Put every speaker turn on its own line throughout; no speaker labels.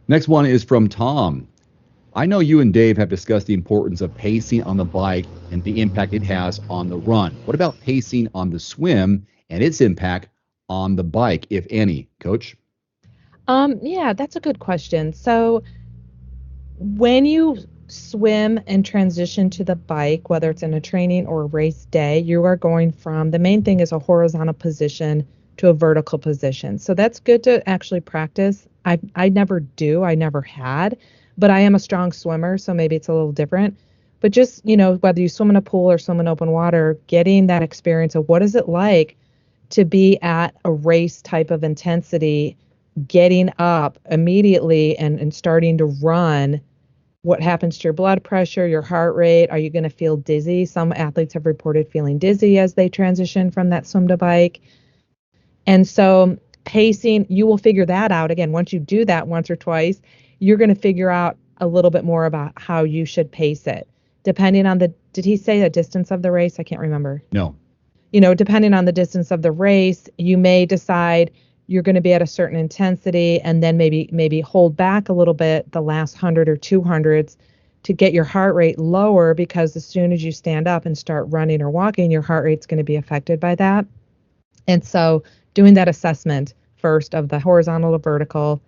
Next one is from Tom. I know you and Dave have discussed the importance of pacing on the bike and the impact it has on the run. What about pacing on the swim and its impact on the bike, if any, Coach?
Yeah, that's a good question. So when you swim and transition to the bike, whether it's in a training or a race day, you are going from the main thing is a horizontal position to a vertical position. So that's good to actually practice. I never do, I never had, but I am a strong swimmer, so maybe it's a little different. But just, whether you swim in a pool or swim in open water, getting that experience of what is it like to be at a race type of intensity, getting up immediately and starting to run, what happens to your blood pressure, your heart rate? Are you going to feel dizzy? Some athletes have reported feeling dizzy as they transition from that swim to bike. And so pacing, you will figure that out. Again, once you do that once or twice, you're going to figure out a little bit more about how you should pace it. Depending on did he say the distance of the race? I can't remember.
No.
Depending on the distance of the race, you may decide you're going to be at a certain intensity and then maybe hold back a little bit the last 100 or 200s to get your heart rate lower, because as soon as you stand up and start running or walking, your heart rate's going to be affected by that. And so doing that assessment first of the horizontal to vertical,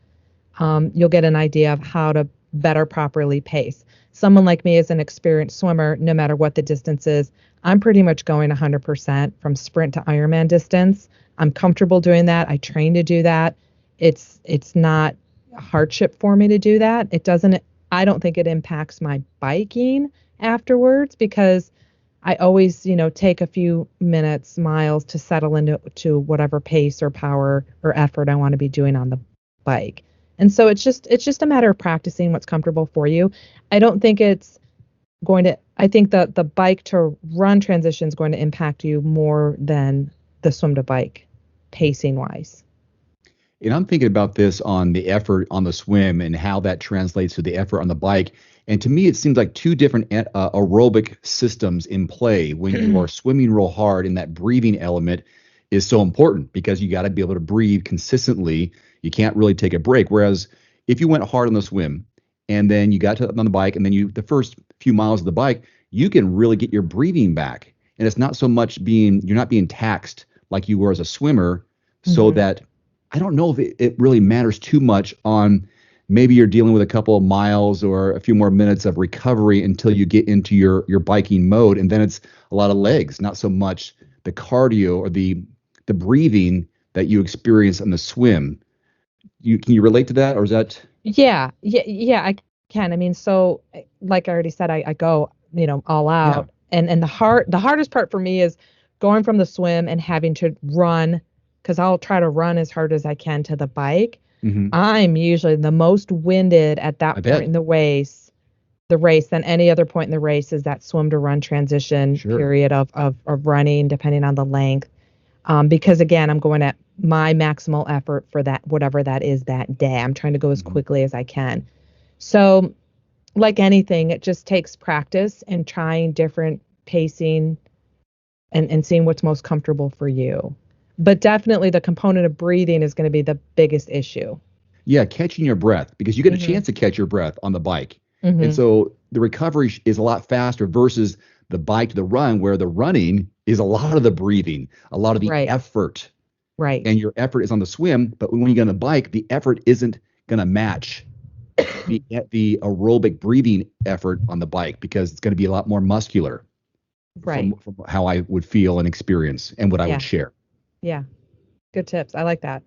you'll get an idea of how to better properly pace. Someone like me is an experienced swimmer, no matter what the distance is, I'm pretty much going 100% from sprint to Ironman distance. I'm comfortable doing that. I train to do that. It's not a hardship for me to do that. I don't think it impacts my biking afterwards, because I always, take a few minutes, miles to settle into whatever pace or power or effort I want to be doing on the bike. And so it's just a matter of practicing what's comfortable for you. I don't think it's I think that the bike to run transition is going to impact you more than the swim to bike pacing wise.
And I'm thinking about this on the effort on the swim and how that translates to the effort on the bike. And to me, it seems like two different aerobic systems in play when you are swimming real hard, and that breathing element is so important because you got to be able to breathe consistently. You can't really take a break. Whereas if you went hard on the swim and then you got on the bike and then the first few miles of the bike, you can really get your breathing back. And it's not so much you're not being taxed like you were as a swimmer, so that I don't know if it really matters too much on maybe you're dealing with a couple of miles or a few more minutes of recovery until you get into your biking mode. And then it's a lot of legs, not so much the cardio or the breathing that you experience on the swim. Can you relate to that, or is that?
Yeah, I can. I mean, so like I already said, I go, all
Yeah.
out. And the hardest part for me is going from the swim and having to run, because I'll try to run as hard as I can to the bike.
Hmm.
I'm usually the most winded at
I
that point
bet.
in the race than any other point in the race is that swim to run transition
Sure.
period of running, depending on the length. Because again, I'm going at my maximal effort for that, whatever that is that day. I'm trying to go as
Hmm.
quickly as I can. So like anything, it just takes practice and trying different pacing and seeing what's most comfortable for you. But definitely the component of breathing is going to be the biggest issue.
Yeah, catching your breath, because you get a
Hmm.
chance to catch your breath on the bike. And
Hmm.
so the recovery is a lot faster versus the bike to the run, where the running is a lot of the breathing, a lot of the
Right,
effort,
right,
and your effort is on the swim. But when you get on the bike, the effort isn't going to match the aerobic breathing effort on the bike, because it's going to be a lot more muscular
right.
from how I would feel and experience and what I would
Yeah,
share.
yeah. Good tips. I like that.